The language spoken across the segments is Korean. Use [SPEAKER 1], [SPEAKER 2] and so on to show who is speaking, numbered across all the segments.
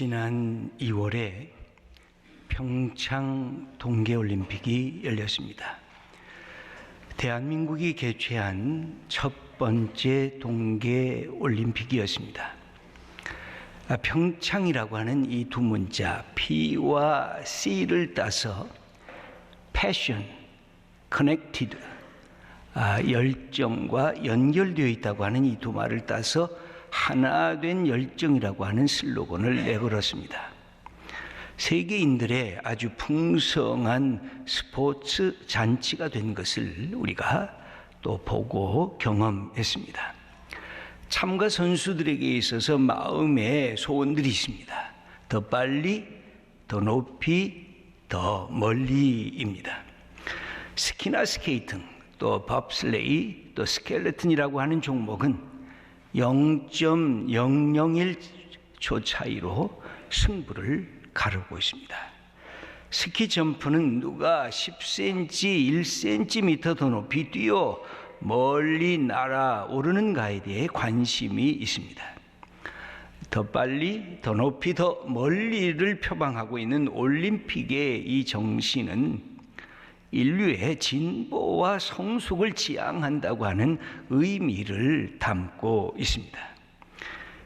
[SPEAKER 1] 지난 2월에 평창 동계올림픽이 열렸습니다. 대한민국이 개최한 첫 번째 동계올림픽이었습니다. 평창이라고 하는 이 두 문자 P와 C를 따서 Passion, Connected, 열정과 연결되어 있다고 하는 이 두 말을 따서 하나된 열정이라고 하는 슬로건을 내걸었습니다. 세계인들의 아주 풍성한 스포츠 잔치가 된 것을 우리가 또 보고 경험했습니다. 참가 선수들에게 있어서 마음의 소원들이 있습니다. 더 빨리, 더 높이, 더 멀리입니다. 스키나 스케이팅, 또 봅슬레이, 또 스켈레톤이라고 하는 종목은 0.001초 차이로 승부를 가르고 있습니다. 스키 점프는 누가 10cm, 1cm 더 높이 뛰어 멀리 날아오르는가에 대해 관심이 있습니다. 더 빨리, 더 높이, 더 멀리를 표방하고 있는 올림픽의 이 정신은 인류의 진보와 성숙을 지향한다고 하는 의미를 담고 있습니다.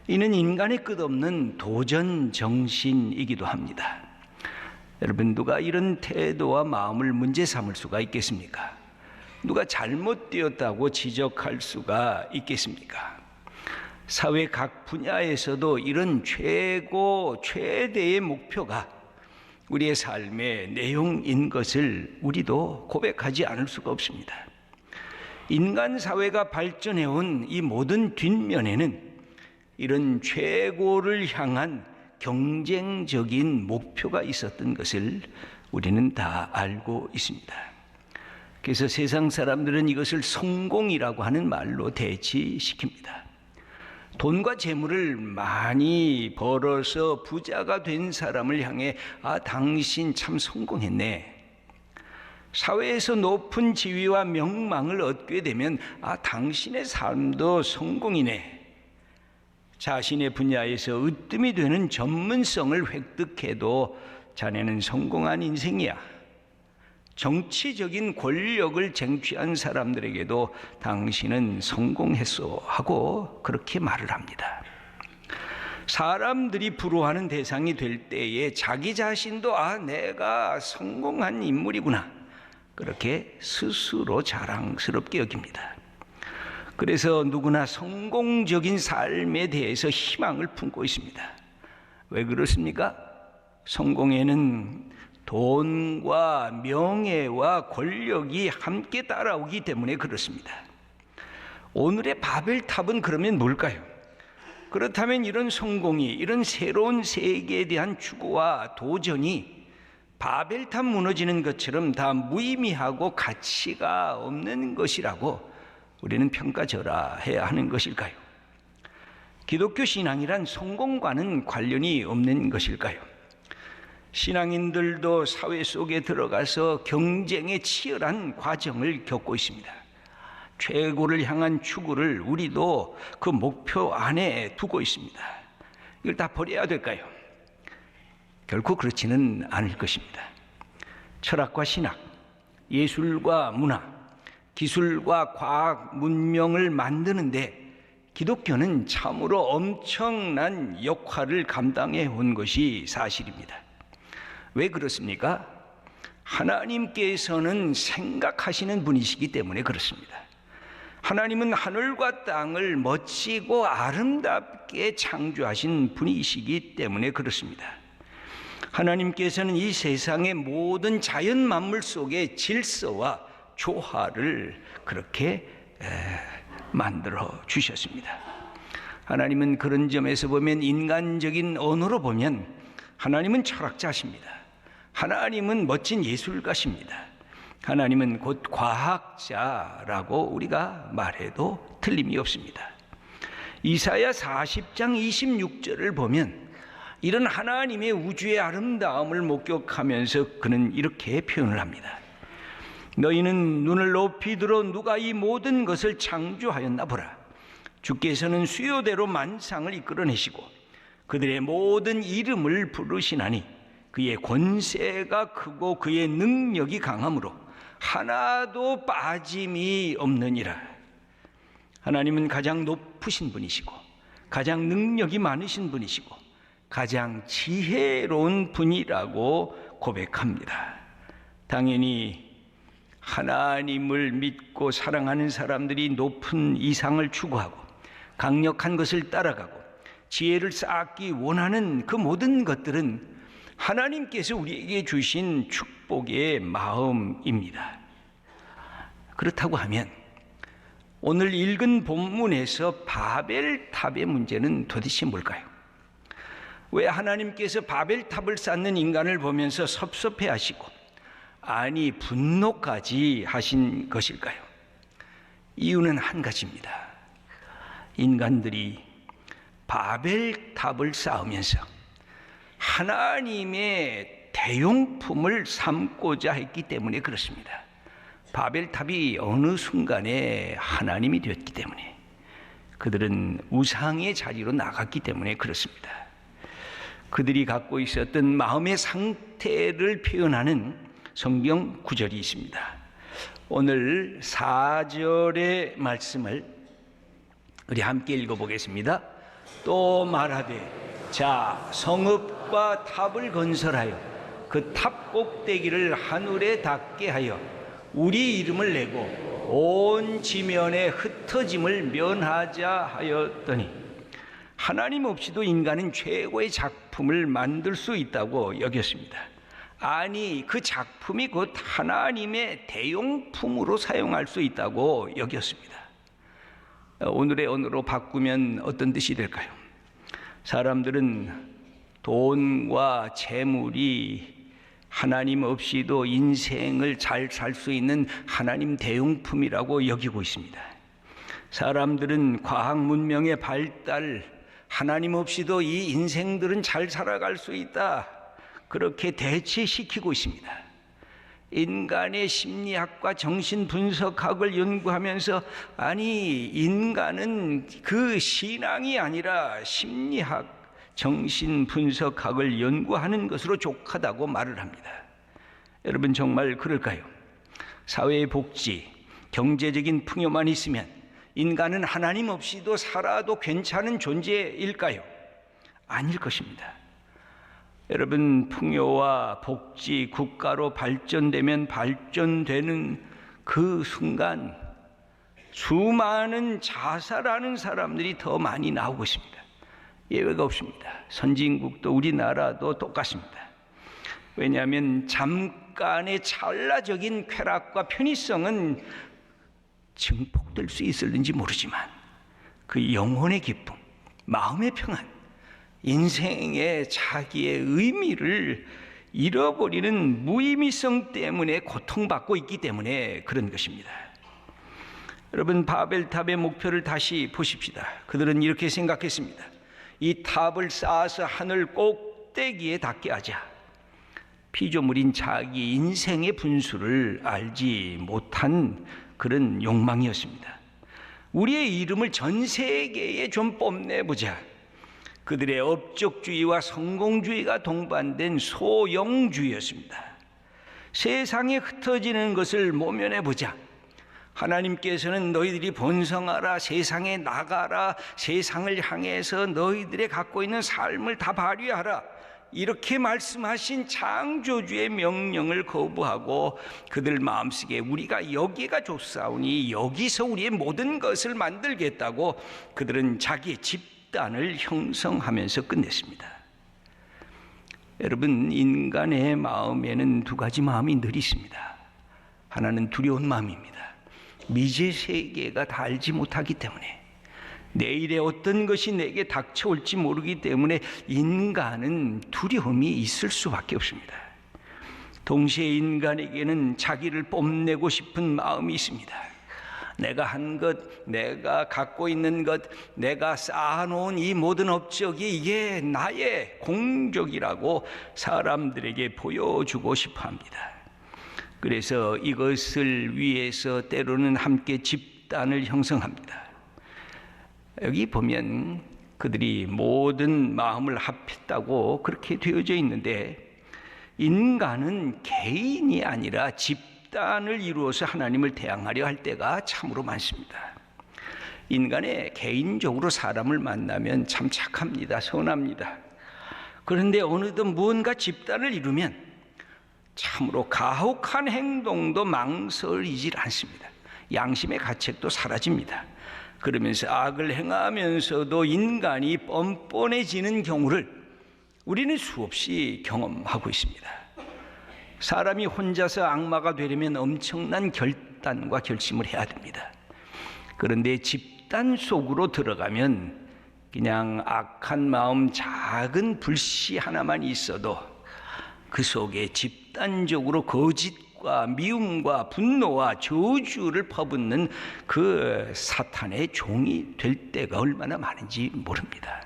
[SPEAKER 1] 이는 인간의 끝없는 도전 정신이기도 합니다. 여러분, 누가 이런 태도와 마음을 문제 삼을 수가 있겠습니까? 누가 잘못 뛰었다고 지적할 수가 있겠습니까? 사회 각 분야에서도 이런 최대의 목표가 우리의 삶의 내용인 것을 우리도 고백하지 않을 수가 없습니다. 인간 사회가 발전해온 이 모든 뒷면에는 이런 최고를 향한 경쟁적인 목표가 있었던 것을 우리는 다 알고 있습니다. 그래서 세상 사람들은 이것을 성공이라고 하는 말로 대치시킵니다. 돈과 재물을 많이 벌어서 부자가 된 사람을 향해 당신 참 성공했네. 사회에서 높은 지위와 명망을 얻게 되면 당신의 삶도 성공이네. 자신의 분야에서 으뜸이 되는 전문성을 획득해도 자네는 성공한 인생이야. 정치적인 권력을 쟁취한 사람들에게도 당신은 성공했소 하고 그렇게 말을 합니다. 사람들이 부러워하는 대상이 될 때에 자기 자신도 내가 성공한 인물이구나, 그렇게 스스로 자랑스럽게 여깁니다. 그래서 누구나 성공적인 삶에 대해서 희망을 품고 있습니다. 왜 그렇습니까? 성공에는 돈과 명예와 권력이 함께 따라오기 때문에 그렇습니다. 오늘의 바벨탑은 그러면 뭘까요? 그렇다면 이런 성공이, 이런 새로운 세계에 대한 추구와 도전이 바벨탑 무너지는 것처럼 다 무의미하고 가치가 없는 것이라고 우리는 평가절하해야 하는 것일까요? 기독교 신앙이란 성공과는 관련이 없는 것일까요? 신앙인들도 사회 속에 들어가서 경쟁의 치열한 과정을 겪고 있습니다. 최고를 향한 추구를 우리도 그 목표 안에 두고 있습니다. 이걸 다 버려야 될까요? 결코 그렇지는 않을 것입니다. 철학과 신학, 예술과 문화, 기술과 과학, 문명을 만드는데 기독교는 참으로 엄청난 역할을 감당해 온 것이 사실입니다. 왜 그렇습니까? 하나님께서는 생각하시는 분이시기 때문에 그렇습니다. 하나님은 하늘과 땅을 멋지고 아름답게 창조하신 분이시기 때문에 그렇습니다. 하나님께서는 이 세상의 모든 자연 만물 속에 질서와 조화를 그렇게 만들어 주셨습니다. 하나님은 그런 점에서 보면, 인간적인 언어로 보면 하나님은 철학자십니다. 하나님은 멋진 예술가십니다. 하나님은 곧 과학자라고 우리가 말해도 틀림이 없습니다. 이사야 40장 26절을 보면 이런 하나님의 우주의 아름다움을 목격하면서 그는 이렇게 표현을 합니다. 너희는 눈을 높이 들어 누가 이 모든 것을 창조하였나 보라. 주께서는 수요대로 만상을 이끌어내시고 그들의 모든 이름을 부르시나니 그의 권세가 크고 그의 능력이 강함으로 하나도 빠짐이 없느니라. 하나님은 가장 높으신 분이시고 가장 능력이 많으신 분이시고 가장 지혜로운 분이라고 고백합니다. 당연히 하나님을 믿고 사랑하는 사람들이 높은 이상을 추구하고 강력한 것을 따라가고 지혜를 쌓기 원하는 그 모든 것들은 하나님께서 우리에게 주신 축복의 마음입니다. 그렇다고 하면 오늘 읽은 본문에서 바벨탑의 문제는 도대체 뭘까요? 왜 하나님께서 바벨탑을 쌓는 인간을 보면서 섭섭해하시고 아니 분노까지 하신 것일까요? 이유는 한 가지입니다. 인간들이 바벨탑을 쌓으면서 하나님의 대용품을 삼고자 했기 때문에 그렇습니다. 바벨탑이 어느 순간에 하나님이 되었기 때문에 그들은 우상의 자리로 나갔기 때문에 그렇습니다. 그들이 갖고 있었던 마음의 상태를 표현하는 성경 구절이 있습니다. 오늘 4절의 말씀을 우리 함께 읽어보겠습니다. 또 말하되 자 성읍과 탑을 건설하여 그 탑 꼭대기를 하늘에 닿게 하여 우리 이름을 내고 온 지면에 흩어짐을 면하자 하였더니 하나님 없이도 인간은 최고의 작품을 만들 수 있다고 여겼습니다. 아니 그 작품이 곧 하나님의 대용품으로 사용할 수 있다고 여겼습니다. 오늘의 언어로 바꾸면 어떤 뜻이 될까요? 사람들은 돈과 재물이 하나님 없이도 인생을 잘 살 수 있는 하나님 대용품이라고 여기고 있습니다. 사람들은 과학 문명의 발달, 하나님 없이도 이 인생들은 잘 살아갈 수 있다, 그렇게 대체시키고 있습니다. 인간의 심리학과 정신분석학을 연구하면서 아니 인간은 그 신앙이 아니라 심리학, 정신분석학을 연구하는 것으로 족하다고 말을 합니다. 여러분 정말 그럴까요? 사회의 복지, 경제적인 풍요만 있으면 인간은 하나님 없이도 살아도 괜찮은 존재일까요? 아닐 것입니다. 여러분 풍요와 복지, 국가로 발전되면 발전되는 그 순간 수많은 자살하는 사람들이 더 많이 나오고 있습니다. 예외가 없습니다. 선진국도 우리나라도 똑같습니다. 왜냐하면 잠깐의 찰나적인 쾌락과 편의성은 증폭될 수 있을는지 모르지만 그 영혼의 기쁨, 마음의 평안, 인생의 자기의 의미를 잃어버리는 무의미성 때문에 고통받고 있기 때문에 그런 것입니다. 여러분 바벨탑의 목표를 다시 보십시다. 그들은 이렇게 생각했습니다. 이 탑을 쌓아서 하늘 꼭대기에 닿게 하자. 피조물인 자기 인생의 분수를 알지 못한 그런 욕망이었습니다. 우리의 이름을 전 세계에 좀 뽐내보자. 그들의 업적주의와 성공주의가 동반된 소영주의였습니다. 세상에 흩어지는 것을 모면해보자. 하나님께서는 너희들이 번성하라, 세상에 나가라, 세상을 향해서 너희들의 갖고 있는 삶을 다 발휘하라, 이렇게 말씀하신 창조주의 명령을 거부하고 그들 마음속에 우리가 여기가 좋사오니 여기서 우리의 모든 것을 만들겠다고 그들은 자기의 집단을 형성하면서 끝냈습니다. 여러분 인간의 마음에는 두 가지 마음이 늘 있습니다. 하나는 두려운 마음입니다. 미지의 세계가 다 알지 못하기 때문에, 내일에 어떤 것이 내게 닥쳐올지 모르기 때문에 인간은 두려움이 있을 수밖에 없습니다. 동시에 인간에게는 자기를 뽐내고 싶은 마음이 있습니다. 내가 한 것, 내가 갖고 있는 것, 내가 쌓아놓은 이 모든 업적이 이게 나의 공적이라고 사람들에게 보여주고 싶어 합니다. 그래서 이것을 위해서 때로는 함께 집단을 형성합니다. 여기 보면 그들이 모든 마음을 합했다고 그렇게 되어져 있는데, 인간은 개인이 아니라 집단을 이루어서 하나님을 대항하려 할 때가 참으로 많습니다. 인간의 개인적으로 사람을 만나면 참 착합니다. 선합니다. 그런데 어느덧 무언가 집단을 이루면 참으로 가혹한 행동도 망설이질 않습니다. 양심의 가책도 사라집니다. 그러면서 악을 행하면서도 인간이 뻔뻔해지는 경우를 우리는 수없이 경험하고 있습니다. 사람이 혼자서 악마가 되려면 엄청난 결단과 결심을 해야 됩니다. 그런데 집단 속으로 들어가면 그냥 악한 마음, 작은 불씨 하나만 있어도 그 속에 집단적으로 거짓과 미움과 분노와 저주를 퍼붓는 그 사탄의 종이 될 때가 얼마나 많은지 모릅니다.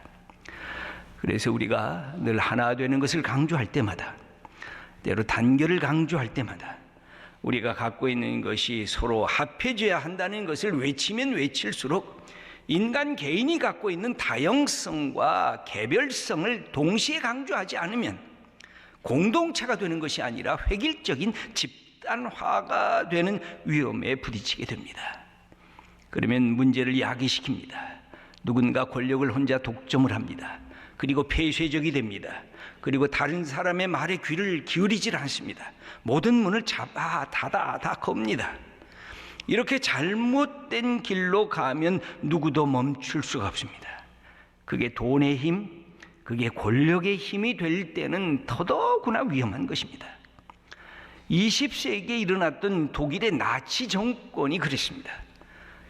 [SPEAKER 1] 그래서 우리가 늘 하나 되는 것을 강조할 때마다, 때로 단결을 강조할 때마다 우리가 갖고 있는 것이 서로 합해져야 한다는 것을 외치면 외칠수록 인간 개인이 갖고 있는 다양성과 개별성을 동시에 강조하지 않으면 공동체가 되는 것이 아니라 획일적인 집단화가 되는 위험에 부딪히게 됩니다. 그러면 문제를 야기시킵니다. 누군가 권력을 혼자 독점을 합니다. 그리고 폐쇄적이 됩니다. 그리고 다른 사람의 말에 귀를 기울이질 않습니다. 모든 문을 잡아 닫아 다 겁니다. 이렇게 잘못된 길로 가면 누구도 멈출 수가 없습니다. 그게 돈의 힘, 그게 권력의 힘이 될 때는 더더구나 위험한 것입니다. 20세기에 일어났던 독일의 나치 정권이 그랬습니다.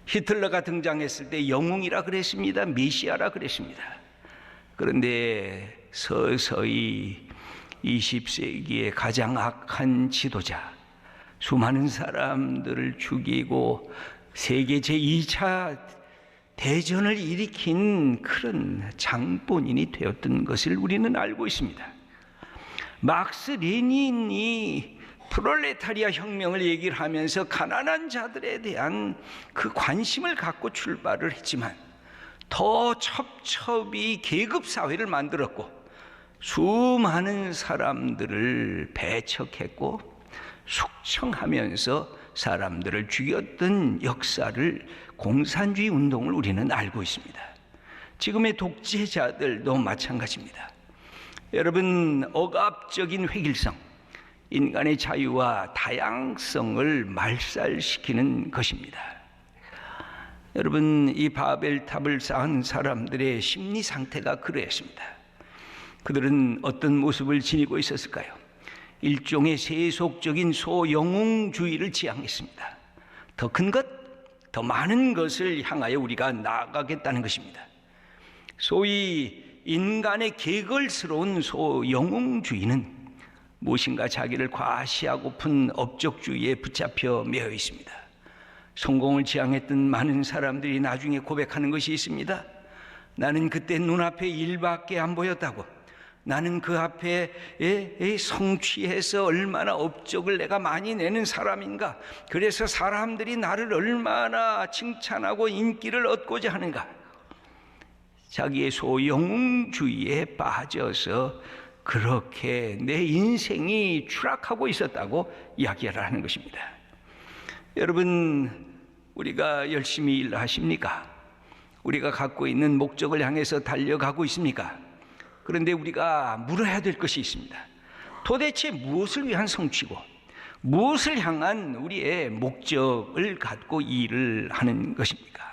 [SPEAKER 1] 히틀러가 등장했을 때 영웅이라 그랬습니다. 메시아라 그랬습니다. 그런데 서서히 20세기의 가장 악한 지도자, 수많은 사람들을 죽이고 세계 제2차 대전을 일으킨 그런 장본인이 되었던 것을 우리는 알고 있습니다. 막스 레닌이 프롤레타리아 혁명을 얘기를 하면서 가난한 자들에 대한 그 관심을 갖고 출발을 했지만 더 첩첩이 계급사회를 만들었고 수많은 사람들을 배척했고 숙청하면서 사람들을 죽였던 역사를, 공산주의 운동을 우리는 알고 있습니다. 지금의 독재자들도 마찬가지입니다. 여러분, 억압적인 획일성, 인간의 자유와 다양성을 말살시키는 것입니다. 여러분, 이 바벨탑을 쌓은 사람들의 심리 상태가 그러했습니다. 그들은 어떤 모습을 지니고 있었을까요? 일종의 세속적인 소영웅주의를 지향했습니다. 더 큰 것, 더 많은 것을 향하여 우리가 나아가겠다는 것입니다. 소위 인간의 개걸스러운 소영웅주의는 무엇인가 자기를 과시하고픈 업적주의에 붙잡혀 매여 있습니다. 성공을 지향했던 많은 사람들이 나중에 고백하는 것이 있습니다. 나는 그때 눈앞에 일밖에 안 보였다고. 나는 그 앞에 성취해서 얼마나 업적을 내가 많이 내는 사람인가. 그래서 사람들이 나를 얼마나 칭찬하고 인기를 얻고자 하는가. 자기의 소영웅주의에 빠져서 그렇게 내 인생이 추락하고 있었다고 이야기를 하는 것입니다. 여러분, 우리가 열심히 일하십니까? 우리가 갖고 있는 목적을 향해서 달려가고 있습니까? 그런데 우리가 물어야 될 것이 있습니다. 도대체 무엇을 위한 성취고 무엇을 향한 우리의 목적을 갖고 일을 하는 것입니까?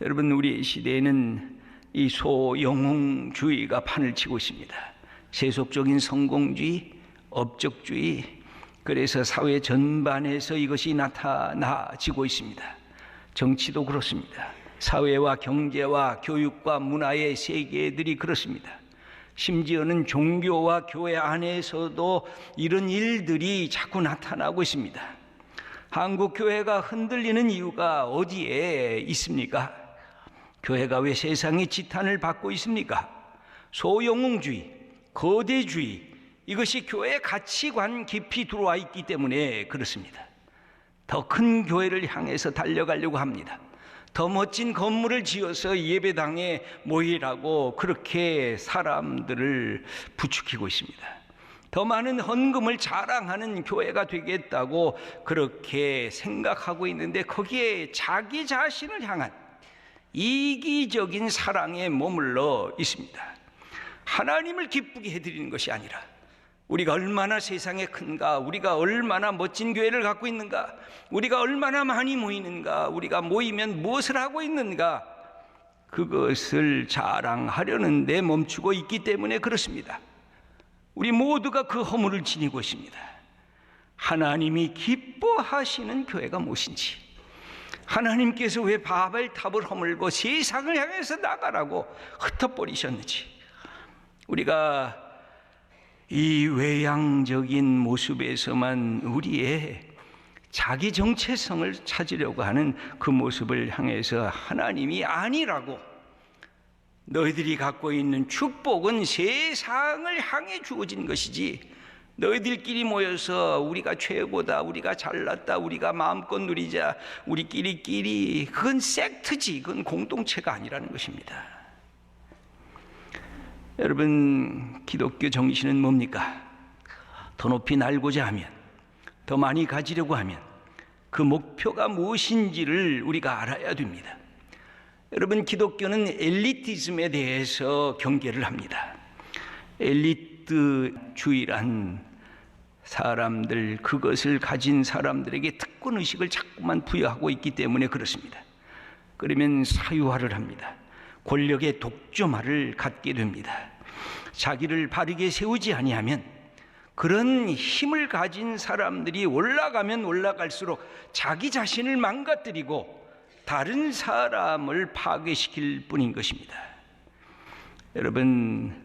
[SPEAKER 1] 여러분, 우리 시대에는 이 소영웅주의가 판을 치고 있습니다. 세속적인 성공주의, 업적주의, 그래서 사회 전반에서 이것이 나타나지고 있습니다. 정치도 그렇습니다. 사회와 경제와 교육과 문화의 세계들이 그렇습니다. 심지어는 종교와 교회 안에서도 이런 일들이 자꾸 나타나고 있습니다. 한국 교회가 흔들리는 이유가 어디에 있습니까? 교회가 왜 세상의 지탄을 받고 있습니까? 소영웅주의, 거대주의, 이것이 교회의 가치관 깊이 들어와 있기 때문에 그렇습니다. 더 큰 교회를 향해서 달려가려고 합니다. 더 멋진 건물을 지어서 예배당에 모이라고 그렇게 사람들을 부추기고 있습니다. 더 많은 헌금을 자랑하는 교회가 되겠다고 그렇게 생각하고 있는데, 거기에 자기 자신을 향한 이기적인 사랑에 머물러 있습니다. 하나님을 기쁘게 해드리는 것이 아니라 우리가 얼마나 세상에 큰가, 우리가 얼마나 멋진 교회를 갖고 있는가, 우리가 얼마나 많이 모이는가, 우리가 모이면 무엇을 하고 있는가, 그것을 자랑하려는 데 멈추고 있기 때문에 그렇습니다. 우리 모두가 그 허물을 지니고 있습니다. 하나님이 기뻐하시는 교회가 무엇인지, 하나님께서 왜 바벨탑을 허물고 세상을 향해서 나가라고 흩어버리셨는지, 우리가 이 외향적인 모습에서만 우리의 자기 정체성을 찾으려고 하는 그 모습을 향해서 하나님이 아니라고, 너희들이 갖고 있는 축복은 세상을 향해 주어진 것이지, 너희들끼리 모여서 우리가 최고다, 우리가 잘났다, 우리가 마음껏 누리자, 우리끼리, 그건 섹트지, 그건 공동체가 아니라는 것입니다. 여러분, 기독교 정신은 뭡니까? 더 높이 날고자 하면, 더 많이 가지려고 하면 그 목표가 무엇인지를 우리가 알아야 됩니다. 여러분, 기독교는 엘리티즘에 대해서 경계를 합니다. 엘리트주의란 사람들, 그것을 가진 사람들에게 특권의식을 자꾸만 부여하고 있기 때문에 그렇습니다. 그러면 사유화를 합니다. 권력의 독점화를 갖게 됩니다. 자기를 바르게 세우지 아니하면, 그런 힘을 가진 사람들이 올라가면 올라갈수록 자기 자신을 망가뜨리고 다른 사람을 파괴시킬 뿐인 것입니다. 여러분,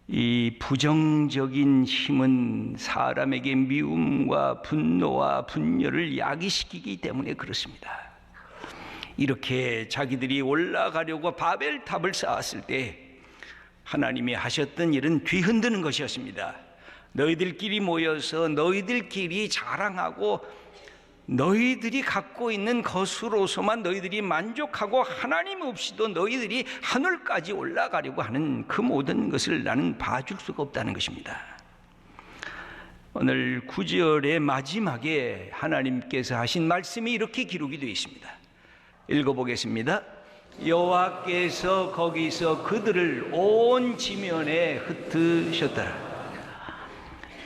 [SPEAKER 1] 이 부정적인 힘은 사람에게 미움과 분노와 분열을 야기시키기 때문에 그렇습니다. 이렇게 자기들이 올라가려고 바벨탑을 쌓았을 때 하나님이 하셨던 일은 뒤흔드는 것이었습니다. 너희들끼리 모여서 너희들끼리 자랑하고 너희들이 갖고 있는 것으로서만 너희들이 만족하고 하나님 없이도 너희들이 하늘까지 올라가려고 하는 그 모든 것을 나는 봐줄 수가 없다는 것입니다. 오늘 9절의 마지막에 하나님께서 하신 말씀이 이렇게 기록이 되어 있습니다. 읽어보겠습니다. 여호와께서 거기서 그들을 온 지면에 흩으셨더라.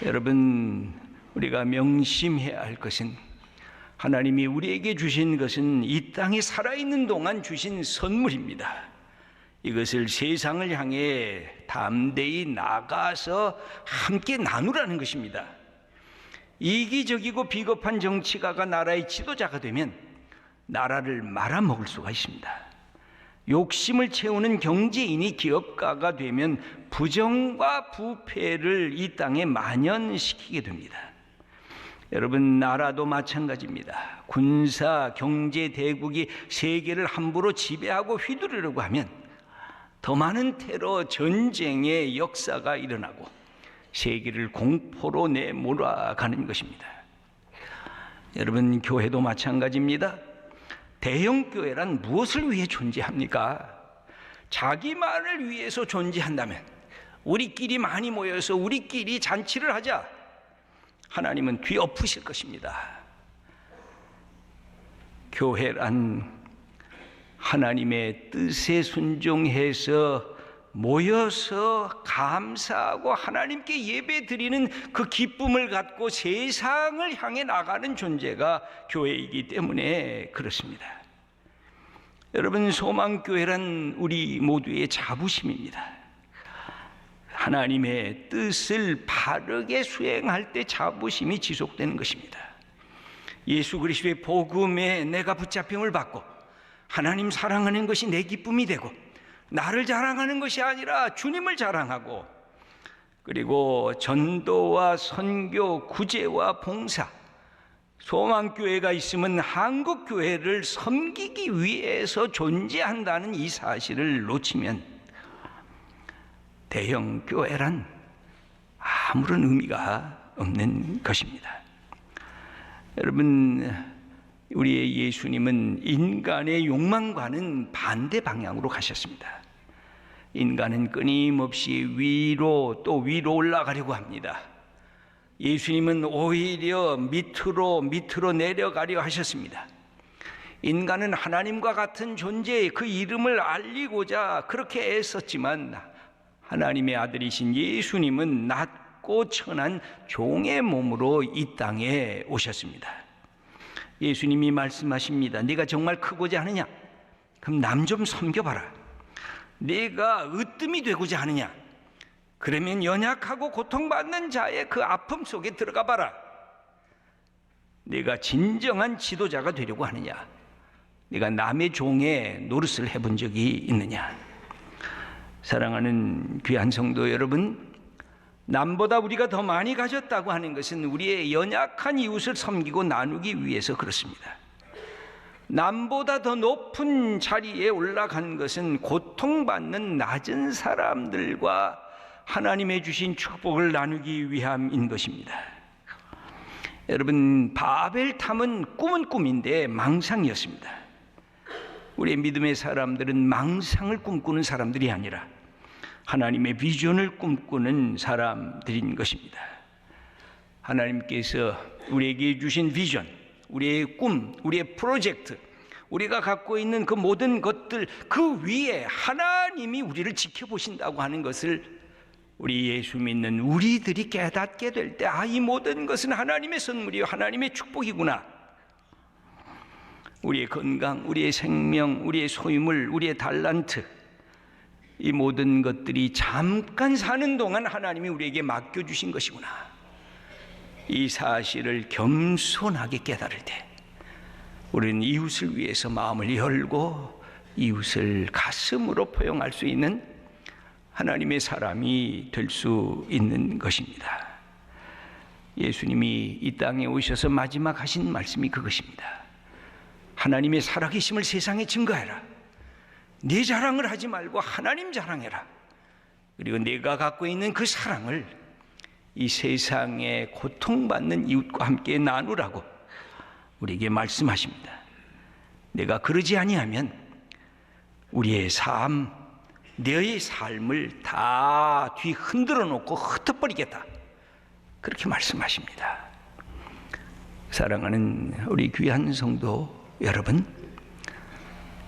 [SPEAKER 1] 여러분, 우리가 명심해야 할 것은, 하나님이 우리에게 주신 것은 이 땅에 살아있는 동안 주신 선물입니다. 이것을 세상을 향해 담대히 나가서 함께 나누라는 것입니다. 이기적이고 비겁한 정치가가 나라의 지도자가 되면 나라를 말아먹을 수가 있습니다. 욕심을 채우는 경제인이 기업가가 되면 부정과 부패를 이 땅에 만연시키게 됩니다. 여러분, 나라도 마찬가지입니다. 군사, 경제 대국이 세계를 함부로 지배하고 휘두르려고 하면 더 많은 테러, 전쟁의 역사가 일어나고 세계를 공포로 내몰아가는 것입니다. 여러분, 교회도 마찬가지입니다. 대형 교회란 무엇을 위해 존재합니까? 자기만을 위해서 존재한다면, 우리끼리 많이 모여서 우리끼리 잔치를 하자, 하나님은 뒤엎으실 것입니다. 교회란 하나님의 뜻에 순종해서 모여서 감사하고 하나님께 예배 드리는 그 기쁨을 갖고 세상을 향해 나가는 존재가 교회이기 때문에 그렇습니다. 여러분, 소망교회란 우리 모두의 자부심입니다. 하나님의 뜻을 바르게 수행할 때 자부심이 지속되는 것입니다. 예수 그리스도의 복음에 내가 붙잡힘을 받고 하나님 사랑하는 것이 내 기쁨이 되고, 나를 자랑하는 것이 아니라 주님을 자랑하고, 그리고 전도와 선교, 구제와 봉사, 소망교회가 있으면 한국교회를 섬기기 위해서 존재한다는 이 사실을 놓치면 대형 교회란 아무런 의미가 없는 것입니다. 여러분, 우리의 예수님은 인간의 욕망과는 반대 방향으로 가셨습니다. 인간은 끊임없이 위로 또 위로 올라가려고 합니다. 예수님은 오히려 밑으로 내려가려 하셨습니다. 인간은 하나님과 같은 존재의 그 이름을 알리고자 그렇게 애썼지만 하나님의 아들이신 예수님은 낮고 천한 종의 몸으로 이 땅에 오셨습니다. 예수님이 말씀하십니다. 네가 정말 크고자 하느냐? 그럼 남 좀 섬겨봐라. 네가 으뜸이 되고자 하느냐? 그러면 연약하고 고통받는 자의 그 아픔 속에 들어가 봐라. 네가 진정한 지도자가 되려고 하느냐? 네가 남의 종의 노릇을 해본 적이 있느냐? 사랑하는 귀한 성도 여러분, 남보다 우리가 더 많이 가졌다고 하는 것은 우리의 연약한 이웃을 섬기고 나누기 위해서 그렇습니다. 남보다 더 높은 자리에 올라간 것은 고통받는 낮은 사람들과 하나님의 주신 축복을 나누기 위함인 것입니다. 여러분, 바벨탑은 꿈은 꿈인데 망상이었습니다. 우리의 믿음의 사람들은 망상을 꿈꾸는 사람들이 아니라 하나님의 비전을 꿈꾸는 사람들인 것입니다. 하나님께서 우리에게 주신 비전, 우리의 꿈, 우리의 프로젝트, 우리가 갖고 있는 그 모든 것들 그 위에 하나님이 우리를 지켜보신다고 하는 것을 우리 예수 믿는 우리들이 깨닫게 될 때, 이 모든 것은 하나님의 선물이요 하나님의 축복이구나. 우리의 건강, 우리의 생명, 우리의 소유물, 우리의 달란트, 이 모든 것들이 잠깐 사는 동안 하나님이 우리에게 맡겨주신 것이구나. 이 사실을 겸손하게 깨달을 때 우리는 이웃을 위해서 마음을 열고 이웃을 가슴으로 포용할 수 있는 하나님의 사람이 될 수 있는 것입니다. 예수님이 이 땅에 오셔서 마지막 하신 말씀이 그것입니다. 하나님의 살아계심을 세상에 증거해라. 내 자랑을 하지 말고 하나님 자랑해라. 그리고 내가 갖고 있는 그 사랑을 이 세상에 고통받는 이웃과 함께 나누라고 우리에게 말씀하십니다. 내가 그러지 아니하면 우리의 삶, 너의 삶을 다 뒤 흔들어 놓고 흩어버리겠다. 그렇게 말씀하십니다. 사랑하는 우리 귀한 성도 여러분,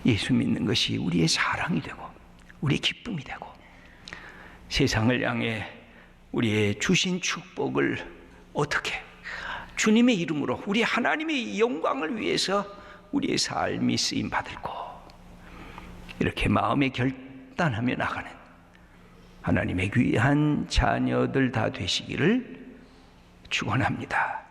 [SPEAKER 1] 예수 믿는 것이 우리의 사랑이 되고 우리의 기쁨이 되고 세상을 향해 우리의 주신 축복을 어떻게 주님의 이름으로 우리 하나님의 영광을 위해서 우리의 삶이 쓰임 받을고 이렇게 마음에 결단하며 나가는 하나님의 귀한 자녀들 다 되시기를 축원합니다.